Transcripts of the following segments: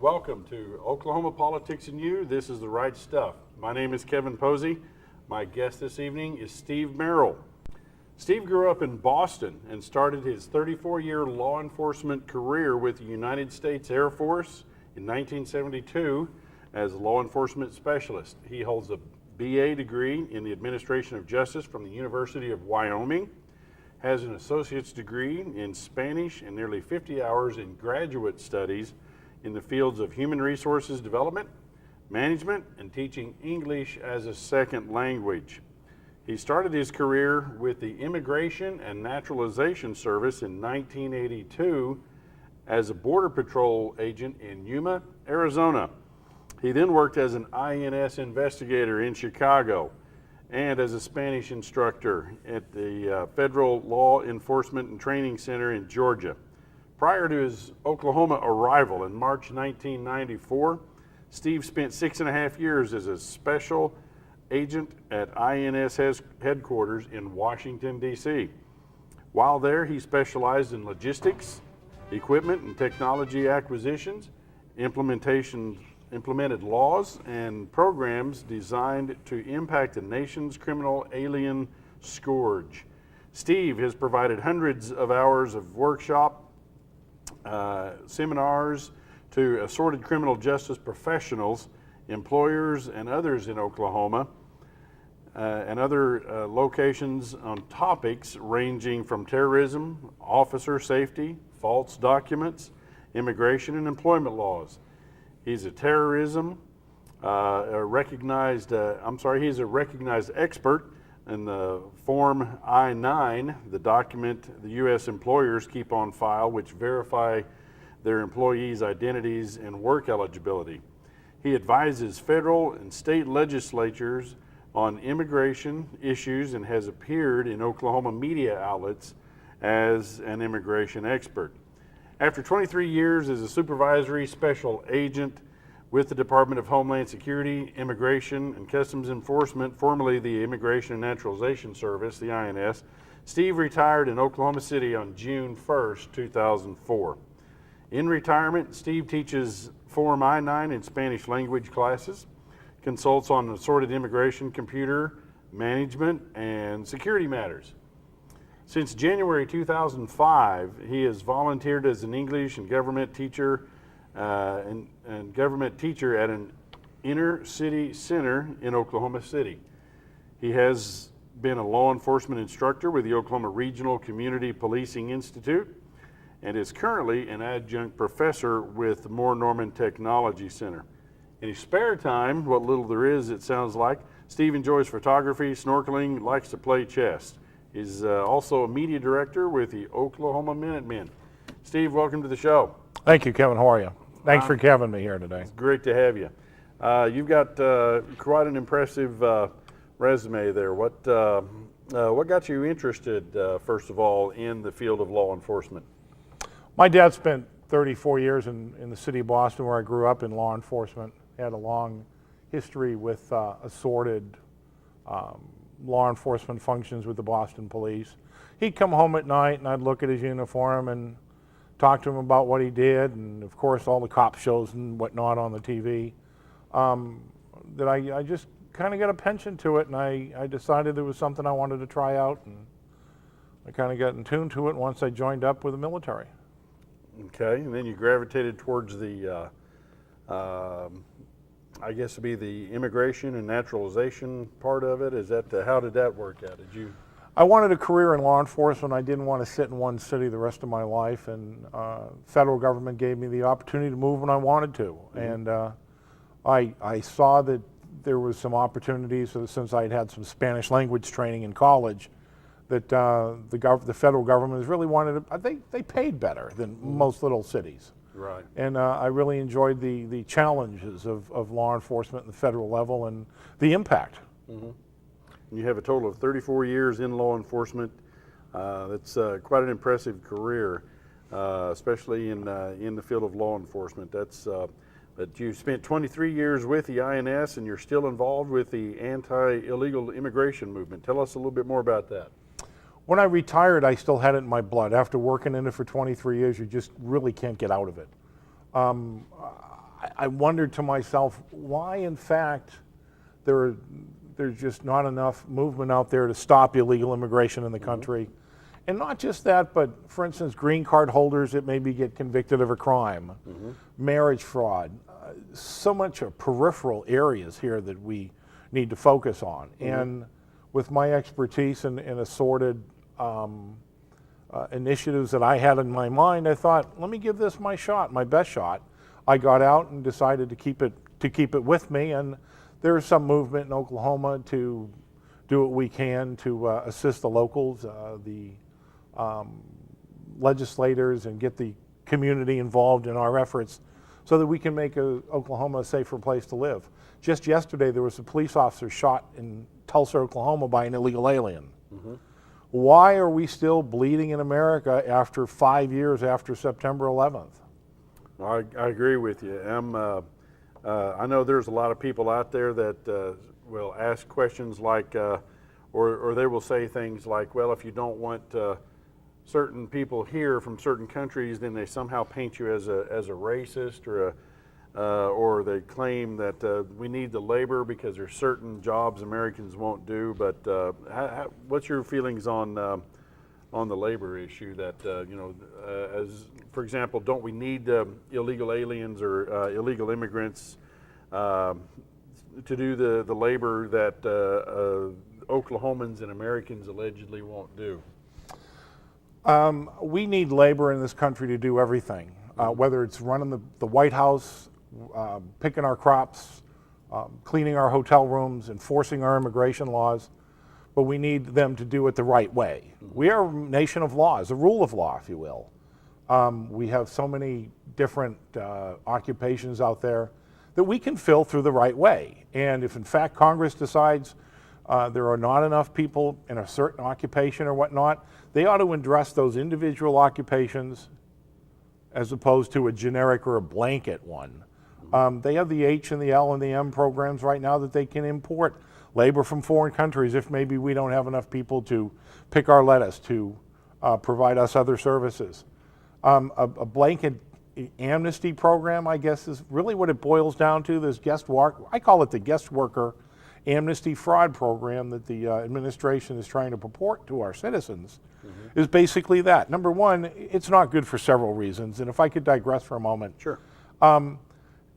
Welcome to Oklahoma Politics and You. This is The Right Stuff. My name is Kevin Posey. My guest this evening is Steve Merrill. Steve grew up in Boston and started his 34-year law enforcement career with the United States Air Force in 1972 as a law enforcement specialist. He holds a BA degree in the Administration of Justice from the University of Wyoming, has an associate's degree in Spanish and nearly 50 hours in graduate studies in the fields of human resources development, management, and teaching English as a second language. He started his career with the Immigration and Naturalization Service in 1982 as a Border Patrol agent in Yuma, Arizona. He then worked as an INS investigator in Chicago and as a Spanish instructor at the Federal Law Enforcement and Training Center in Georgia. Prior to his Oklahoma arrival in March 1994, Steve spent 6.5 years as a special agent at INS headquarters in Washington, D.C. While there, he specialized in logistics, equipment and technology acquisitions, implemented laws and programs designed to impact the nation's criminal alien scourge. Steve has provided hundreds of hours of workshop seminars to assorted criminal justice professionals, employers, and others in Oklahoma and other locations on topics ranging from terrorism, officer safety, false documents, immigration and employment laws. He's a he's a recognized expert in the Form I-9, the document the U.S. employers keep on file, which verify their employees' identities and work eligibility. He advises federal and state legislatures on immigration issues and has appeared in Oklahoma media outlets as an immigration expert. After 23 years as a supervisory special agent with the Department of Homeland Security, Immigration and Customs Enforcement, formerly the Immigration and Naturalization Service, the INS, Steve retired in Oklahoma City on June 1st, 2004. In retirement, Steve teaches Form I-9 and Spanish language classes, consults on assorted immigration, computer management, and security matters. Since January 2005, he has volunteered as an English and government teacher at an inner city center in Oklahoma City. He has been a law enforcement instructor with the Oklahoma Regional Community Policing Institute and is currently an adjunct professor with the Moore Norman Technology Center. In his spare time, what little there is, it sounds like, Steve enjoys photography, snorkeling, likes to play chess. He's also a media director with the Oklahoma Minutemen. Steve, welcome to the show. Thank you, Kevin. How are you? Thanks for having me here today. It's great to have you. You've got quite an impressive resume there. What got you interested, first of all, in the field of law enforcement? My dad spent 34 years in the city of Boston, where I grew up in law enforcement. Had a long history with assorted law enforcement functions with the Boston Police. He'd come home at night and I'd look at his uniform and talk to him about what he did, and of course all the cop shows and whatnot on the TV. That I just kind of got a penchant to it, and I decided there was something I wanted to try out, and I kind of got in tune to it once I joined up with the military. Okay, and then you gravitated towards the I guess to be the immigration and naturalization part of it. Is that how did that work out? Did you? I wanted a career in law enforcement. I didn't want to sit in one city the rest of my life, and federal government gave me the opportunity to move when I wanted to. Mm-hmm. And I saw that there was some opportunities, since I had some Spanish language training in college, that the federal government has really wanted to, they paid better than most little cities. Right. And I really enjoyed the challenges of law enforcement at the federal level and the impact. Mm-hmm. You have a total of 34 years in law enforcement. That's quite an impressive career, especially in the field of law enforcement. But you spent 23 years with the INS, and you're still involved with the anti-illegal immigration movement. Tell us a little bit more about that. When I retired, I still had it in my blood. After working in it for 23 years, you just really can't get out of it. I wondered to myself, why in fact there's just not enough movement out there to stop illegal immigration in the country. And not just that, but for instance, green card holders that maybe get convicted of a crime, marriage fraud, so much of peripheral areas here that we need to focus on. And with my expertise and assorted initiatives that I had in my mind, I thought, let me give this my shot, my best shot. I got out and decided to keep it with me, and there's some movement in Oklahoma to do what we can to assist the locals, the legislators, and get the community involved in our efforts so that we can make Oklahoma a safer place to live. Just yesterday, there was a police officer shot in Tulsa, Oklahoma by an illegal alien. Why are we still bleeding in America after 5 years after September 11th? I agree with you. I know there's a lot of people out there that will ask questions like, or they will say things like, well, if you don't want certain people here from certain countries, then they somehow paint you as a racist, or they claim that we need the labor because there's certain jobs Americans won't do. But what's your feelings on the labor issue? That as for example, don't we need illegal aliens or illegal immigrants to do the labor that Oklahomans and Americans allegedly won't do? We need labor in this country to do everything, whether it's running the White House, picking our crops, cleaning our hotel rooms, enforcing our immigration laws, but we need them to do it the right way. We are a nation of laws, a rule of law, if you will. We have so many different occupations out there that we can fill through the right way. And if in fact Congress decides there are not enough people in a certain occupation or whatnot, they ought to address those individual occupations as opposed to a generic or a blanket one. They have the H and the L and the M programs right now that they can import labor from foreign countries if maybe we don't have enough people to pick our lettuce, to provide us other services. A blanket amnesty program, I guess, is really what it boils down to. This I call it the guest worker amnesty fraud program that the administration is trying to purport to our citizens, is basically that. Number one, it's not good for several reasons, and if I could digress for a moment. Sure.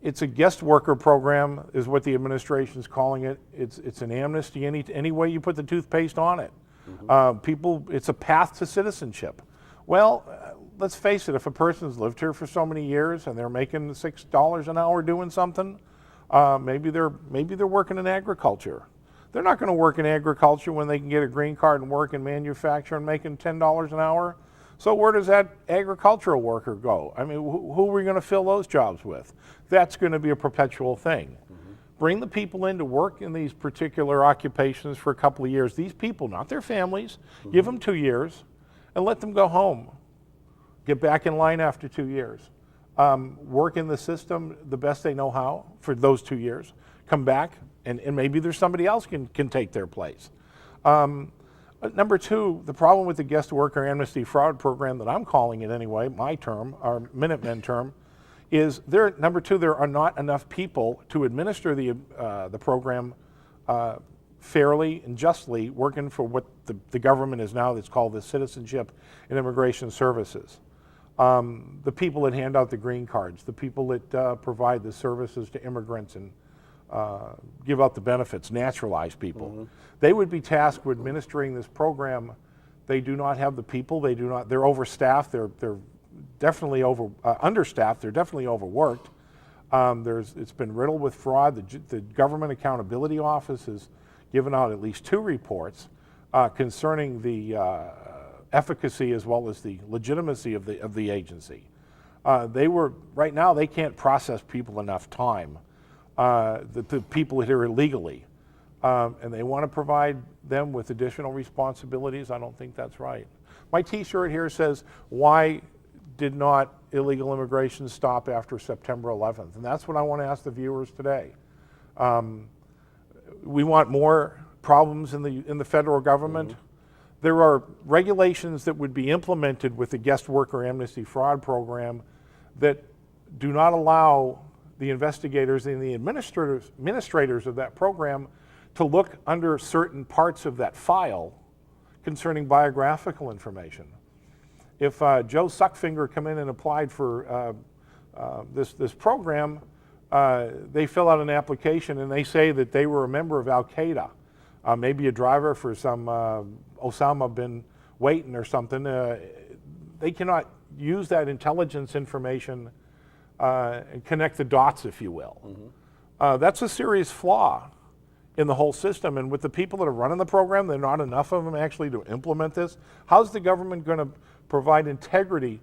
It's a guest worker program is what the administration is calling it. It's an amnesty any way you put the toothpaste on it. It's a path to citizenship. Well, let's face it, if a person's lived here for so many years and they're making $6 an hour doing something, maybe they're working in agriculture. They're not going to work in agriculture when they can get a green card and work in manufacturing making $10 an hour. So where does that agricultural worker go? I mean, who are we going to fill those jobs with? That's going to be a perpetual thing. Bring the people in to work in these particular occupations for a couple of years. These people, not their families, give them 2 years and let them go home. Get back in line after 2 years. Work in the system the best they know how for those 2 years. Come back, and maybe there's somebody else can take their place. Number two, the problem with the guest worker amnesty fraud program that I'm calling it anyway, my term, our Minutemen term, is number two, there are not enough people to administer the program fairly and justly, working for what the government is now that's called the Citizenship and Immigration Services. The people that hand out the green cards, the people that provide the services to immigrants and give out the benefits, naturalize people. They would be tasked with administering this program. They do not have the people. They're overstaffed. They're definitely understaffed. They're definitely overworked. It's been riddled with fraud. The Government Accountability Office has given out at least 2 reports concerning the efficacy as well as the legitimacy of the agency. Right now they can't process people enough time. The people here illegally, and they want to provide them with additional responsibilities. I don't think that's right. My T-shirt here says, "Why did not illegal immigration stop after September 11th?" And that's what I want to ask the viewers today. We want more problems in the federal government. There are regulations that would be implemented with the guest worker amnesty fraud program that do not allow the investigators and the administrators of that program to look under certain parts of that file concerning biographical information. If Joe Suckfinger come in and applied for this program, they fill out an application and they say that they were a member of Al Qaeda, maybe a driver for some Osama bin Laden or something. They cannot use that intelligence information and connect the dots, if you will. That's a serious flaw in the whole system. And with the people that are running the program, there are not enough of them actually to implement this. How's the government going to provide integrity,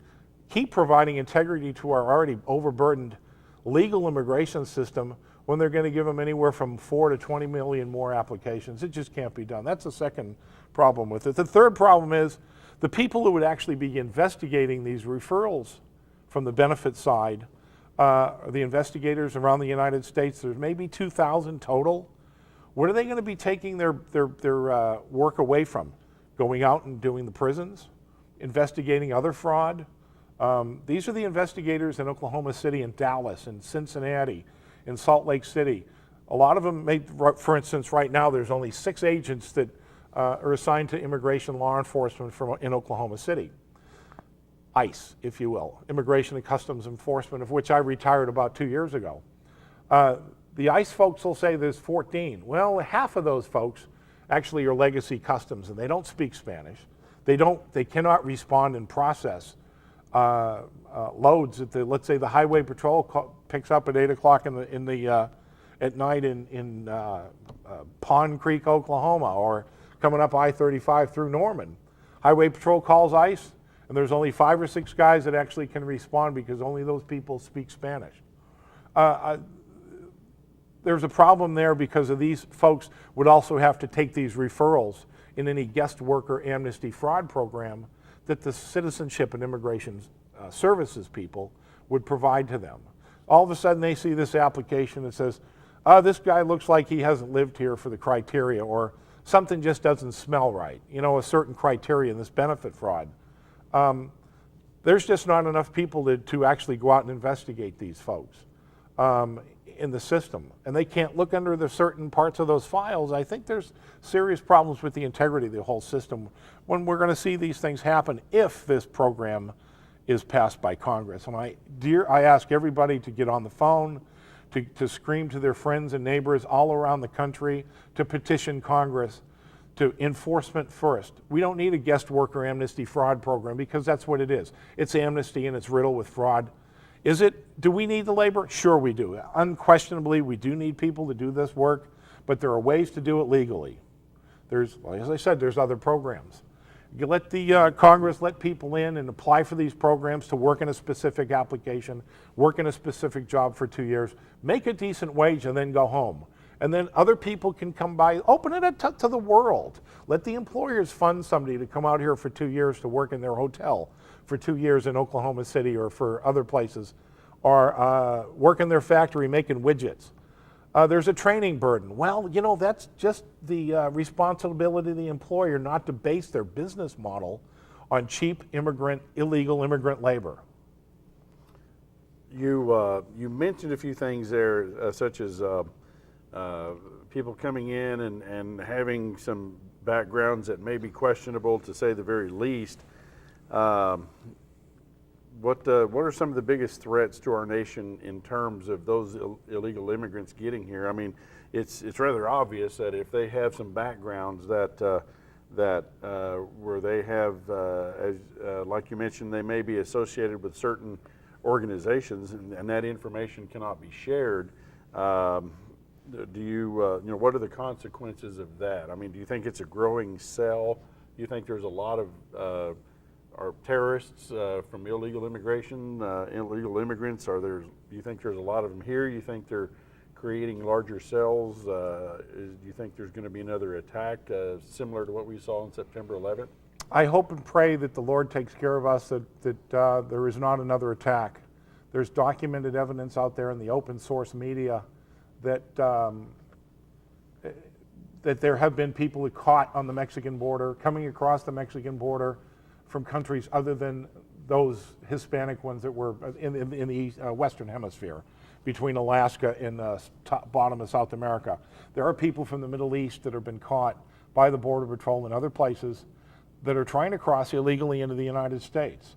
keep providing integrity to our already overburdened legal immigration system when they're going to give them anywhere from 4 to 20 million more applications? It just can't be done. That's the second problem with it. The third problem is the people who would actually be investigating these referrals from the benefit side, the investigators around the United States, there's maybe 2,000 total. What are they going to be taking their work away from? Going out and doing the prisons? Investigating other fraud? These are the investigators in Oklahoma City and Dallas and Cincinnati and Salt Lake City. A lot of them, for instance, right now there's only 6 agents that are assigned to immigration law enforcement in Oklahoma City. ICE, if you will, Immigration and Customs Enforcement, of which I retired about 2 years ago. The ICE folks will say there's 14. Well, half of those folks actually are legacy customs and they don't speak Spanish. They cannot respond and process loads that let's say the Highway Patrol picks up at 8 o'clock at night in Pond Creek, Oklahoma, or coming up I-35 through Norman. Highway Patrol calls ICE, and there's only 5 or 6 guys that actually can respond because only those people speak Spanish. There's a problem there because of these folks would also have to take these referrals in any guest worker amnesty fraud program that the Citizenship and Immigration Services people would provide to them. All of a sudden they see this application that says, this guy looks like he hasn't lived here for the criteria, or something just doesn't smell right, a certain criteria in this benefit fraud. There's just not enough people to actually go out and investigate these folks in the system, and they can't look under the certain parts of those files. I think there's serious problems with the integrity of the whole system when we're going to see these things happen if this program is passed by Congress. And I ask everybody to get on the phone, to scream to their friends and neighbors all around the country, to petition Congress to enforcement first. We don't need a guest worker amnesty fraud program because that's what it is. It's amnesty and it's riddled with fraud. Do we need the labor? Sure we do. Unquestionably, we do need people to do this work, but there are ways to do it legally. As I said, there's other programs. You let the Congress let people in and apply for these programs to work in a specific application, work in a specific job for 2 years, make a decent wage and then go home. And then other people can come by, open it up to the world. Let the employers fund somebody to come out here for 2 years to work in their hotel, for 2 years in Oklahoma City or for other places, or work in their factory making widgets. There's a training burden. Well, that's just the responsibility of the employer not to base their business model on cheap illegal immigrant labor. You mentioned a few things there, such as people coming in and having some backgrounds that may be questionable, to say the very least. What are some of the biggest threats to our nation in terms of those illegal immigrants getting here? I mean, it's rather obvious that if they have some backgrounds that where they have, like you mentioned, they may be associated with certain organizations, and that information cannot be shared. What are the consequences of that? I mean, do you think it's a growing cell? Do you think there's a lot of are terrorists from illegal immigration, illegal immigrants? Do you think there's a lot of them here? You think they're creating larger cells? Do you think there's going to be another attack similar to what we saw on September 11th? I hope and pray that the Lord takes care of us, that there is not another attack. There's documented evidence out there in the open source media that there have been people caught on the Mexican border, coming across the Mexican border from countries other than those Hispanic ones that were in the Western Hemisphere, between Alaska and the bottom of South America. There are people from the Middle East that have been caught by the Border Patrol and other places that are trying to cross illegally into the United States.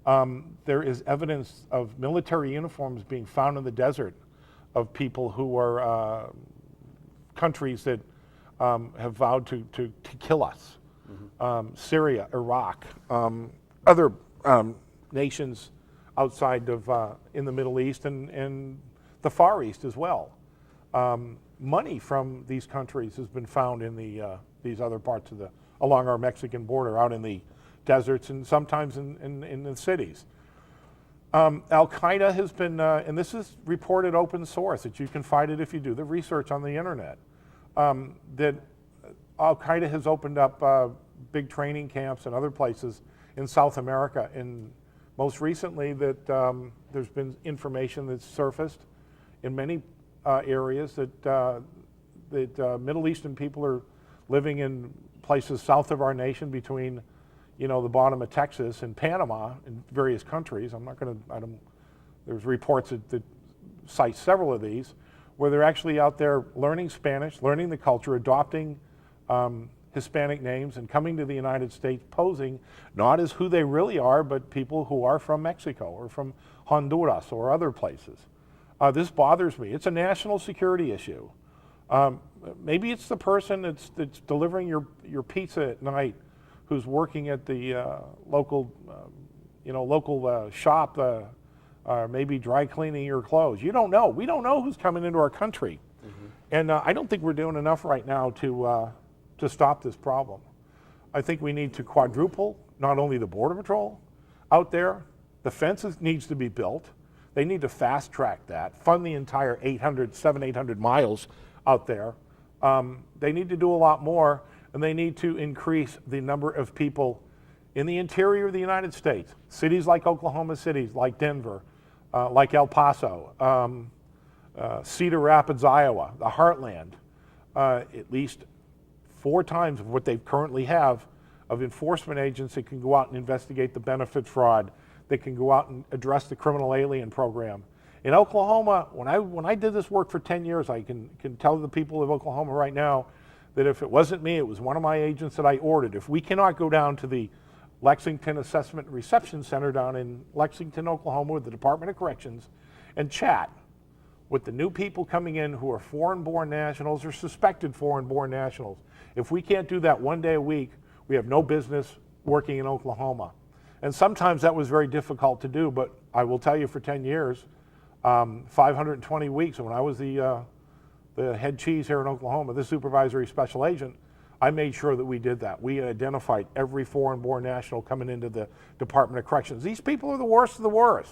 There is evidence of military uniforms being found in the desert of people who are countries that have vowed to kill us. Syria, Iraq, other nations outside of in the Middle East and the Far East as well. Money from these countries has been found in these other parts of along our Mexican border, out in the deserts and sometimes in the cities. Al-Qaeda has been, and this is reported open source, that you can find it if you do the research on the internet, that Al-Qaeda has opened up big training camps and other places in South America. And most recently that there's been information that's surfaced in many areas that Middle Eastern people are living in places south of our nation between, the bottom of Texas and Panama and various countries. There's reports that cite several of these, where they're actually out there learning Spanish, learning the culture, adopting Hispanic names, and coming to the United States posing not as who they really are, but people who are from Mexico or from Honduras or other places. This bothers me. It's a national security issue. Maybe it's the person that's delivering your pizza at night, who's working at the local shop, maybe dry cleaning your clothes. You don't know. We don't know who's coming into our country. And I don't think we're doing enough right now to stop this problem. I think we need to quadruple not only the Border Patrol out there, the fences needs to be built. They need to fast track that, fund the entire 800 miles out there. They need to do a lot more, and they need to increase the number of people in the interior of the United States. Cities like Oklahoma City, like Denver, like El Paso, Cedar Rapids, Iowa, the Heartland, at least 4 times of what they currently have of enforcement agents that can go out and investigate the benefit fraud, that can go out and address the criminal alien program. In Oklahoma, when I did this work for 10 years, I can tell the people of Oklahoma right now that if it wasn't me, it was one of my agents that I ordered. If we cannot go down to the Lexington Assessment and Reception Center down in Lexington, Oklahoma, with the Department of Corrections and chat with the new people coming in who are foreign-born nationals or suspected foreign-born nationals, if we can't do that one day a week, we have no business working in Oklahoma. And sometimes that was very difficult to do, but I will tell you, for 10 years, 520 weeks, and when I was the head cheese here in Oklahoma, the supervisory special agent, I made sure that we did that. We identified every foreign-born national coming into the Department of Corrections. These people are the worst of the worst.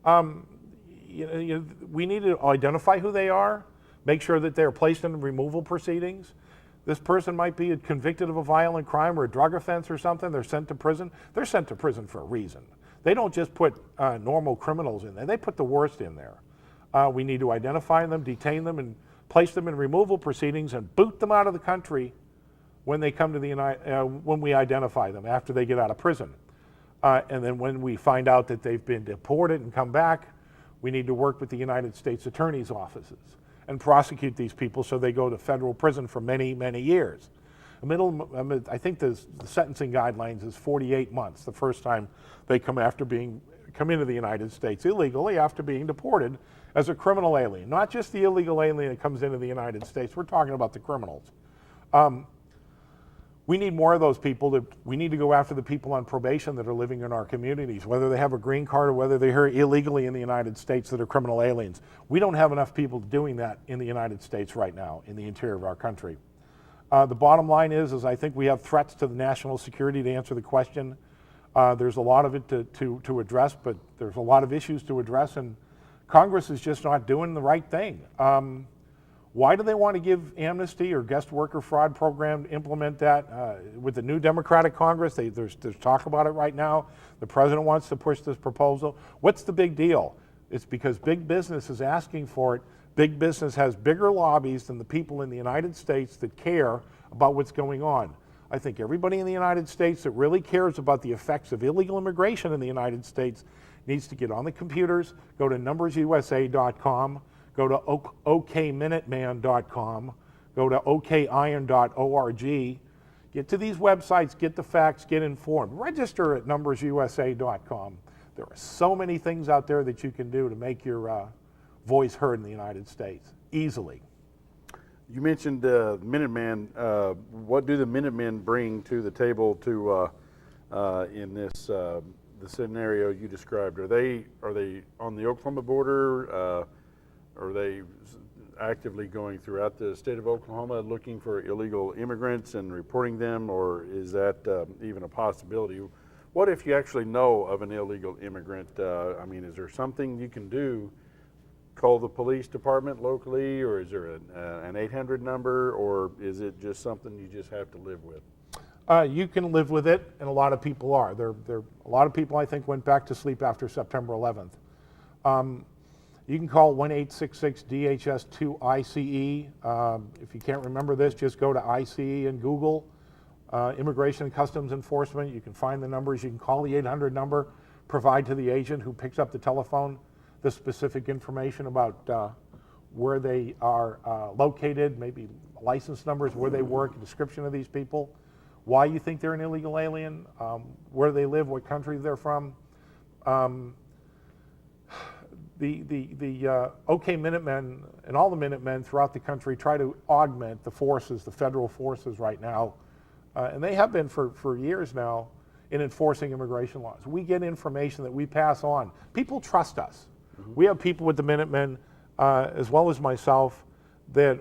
We need to identify who they are, make sure that they're placed in removal proceedings. This person might be convicted of a violent crime or a drug offense or something. They're sent to prison. They're sent to prison for a reason. They don't just put normal criminals in there. They put the worst in there. We need to identify them, detain them, and place them in removal proceedings and boot them out of the country when they come to when we identify them after they get out of prison. And then when we find out that they've been deported and come back, we need to work with the United States Attorney's offices and prosecute these people so they go to federal prison for many, many years. I think the sentencing guidelines is 48 months the first time they come into the United States illegally after being deported as a criminal alien. Not just the illegal alien that comes into the United States, we're talking about the criminals. We need more of those people. We need to go after the people on probation that are living in our communities, whether they have a green card or whether they're here illegally in the United States that are criminal aliens. We don't have enough people doing that in the United States right now, in the interior of our country. The bottom line is I think we have threats to the national security, to answer the question. There's a lot of it to address, but there's a lot of issues to address, and Congress is just not doing the right thing. Why do they want to give amnesty or guest worker fraud program to implement that? With the new Democratic Congress, there's talk about it right now. The president wants to push this proposal. What's the big deal? It's because big business is asking for it. Big business has bigger lobbies than the people in the United States that care about what's going on. I think everybody in the United States that really cares about the effects of illegal immigration in the United States needs to get on the computers, go to numbersusa.com, go to okminuteman.com, go to okiron.org, get to these websites, get the facts, get informed. Register at numbersusa.com. There are so many things out there that you can do to make your voice heard in the United States easily. You mentioned Minuteman. What do the Minutemen bring to the table to in this the scenario you described? Are they on the Oklahoma border? Are they actively going throughout the state of Oklahoma looking for illegal immigrants and reporting them, or is that even a possibility? What if you actually know of an illegal immigrant? I mean, is there something you can do? Call the police department locally, or is there an 800 number, or is it just something you just have to live with? You can live with it, and a lot of people are. A lot of people, I think, went back to sleep after September 11th. You can call 1-866-DHS-2-ICE. If you can't remember this, just go to ICE and Google Immigration and Customs Enforcement. You can find the numbers. You can call the 800 number, provide to the agent who picks up the telephone the specific information about where they are located, maybe license numbers, where they work, a description of these people, why you think they're an illegal alien, where they live, what country they're from. The OK Minutemen and all the Minutemen throughout the country try to augment the forces, the federal forces right now, and they have been for years now in enforcing immigration laws. We get information that we pass on. People trust us. We have people with the Minutemen, as well as myself, that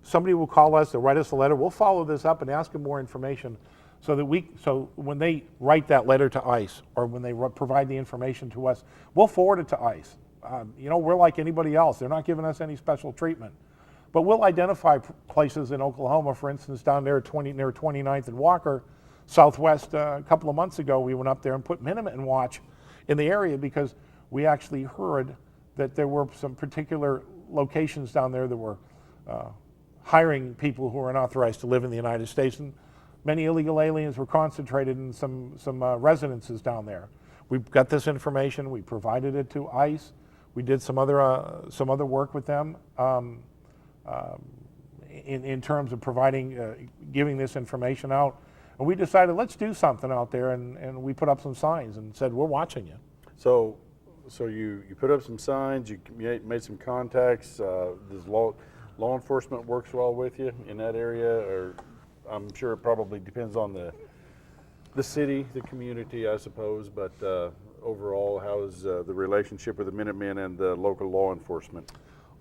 somebody will call us, they'll write us a letter, we'll follow this up and ask them more information so that when they write that letter to ICE or when they provide the information to us, we'll forward it to ICE. We're like anybody else. They're not giving us any special treatment. But we'll identify places in Oklahoma, for instance, down there near 29th and Walker, Southwest. A couple of months ago, we went up there and put Minutemen watch in the area because we actually heard that there were some particular locations down there that were hiring people who were unauthorized to live in the United States, and many illegal aliens were concentrated in some residences down there. We got this information, we provided it to ICE, we did some other work with them in terms of providing, giving this information out, and we decided let's do something out there, and we put up some signs and said we're watching you. So you put up some signs, you made some contacts. Does law enforcement works well with you in that area, or I'm sure it probably depends on the city, the community, I suppose. But overall, how is the relationship with the Minutemen and the local law enforcement?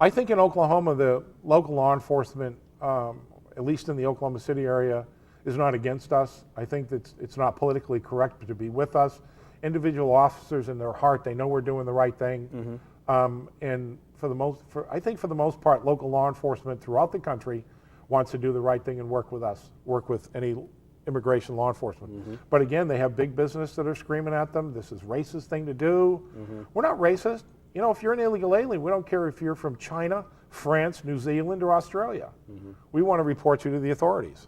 I think in Oklahoma, the local law enforcement, at least in the Oklahoma City area, is not against us. I think that it's not politically correct to be with us. Individual officers in their heart, they know we're doing the right thing. And I think for the most part, local law enforcement throughout the country wants to do the right thing and work with us, work with any immigration law enforcement. But again, they have big business that are screaming at them. This is a racist thing to do. We're not racist. If you're an illegal alien, we don't care if you're from China, France, New Zealand, or Australia. We want to report you to the authorities.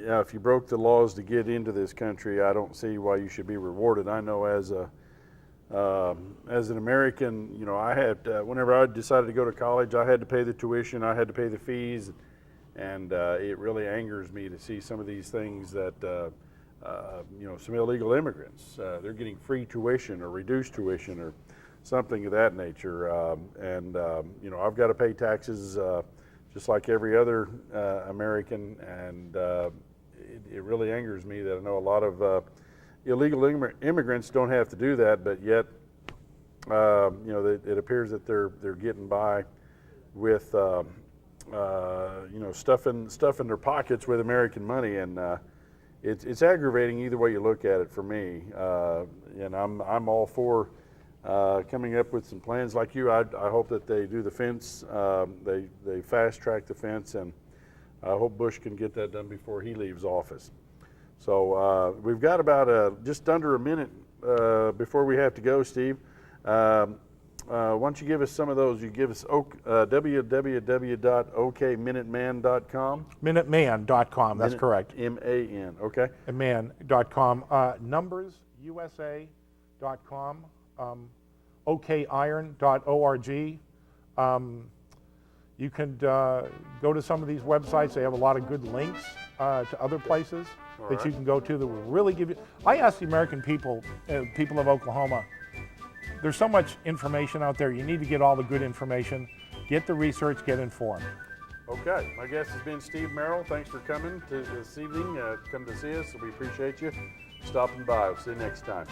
Yeah, if you broke the laws to get into this country, I don't see why you should be rewarded. I know as an American, I had whenever I decided to go to college, I had to pay the tuition, I had to pay the fees, and it really angers me to see some of these things that some illegal immigrants, they're getting free tuition or reduced tuition or something of that nature, I've got to pay taxes just like every other American, and it really angers me that I know a lot of illegal immigrants don't have to do that, but yet, it appears that they're getting by with, stuff in their pockets with American money, and it's aggravating either way you look at it for me. And I'm all for coming up with some plans like you. I hope that they do the fence, they fast track the fence, and I hope Bush can get that done before he leaves office. So we've got about just under a minute before we have to go, Steve. Why don't you give us some of those? You give us www.okminuteman.com. Minuteman.com, that's correct. M-A-N, okay. Man.com. Numbersusa.com. okiron.org. You can go to some of these websites. They have a lot of good links to other places that you can go to that will really give you. I ask the American people, people of Oklahoma, there's so much information out there. You need to get all the good information, get the research, get informed. Okay, my guest has been Steve Merrill. Thanks for coming this evening. Come to see us. We appreciate you stopping by. We'll see you next time.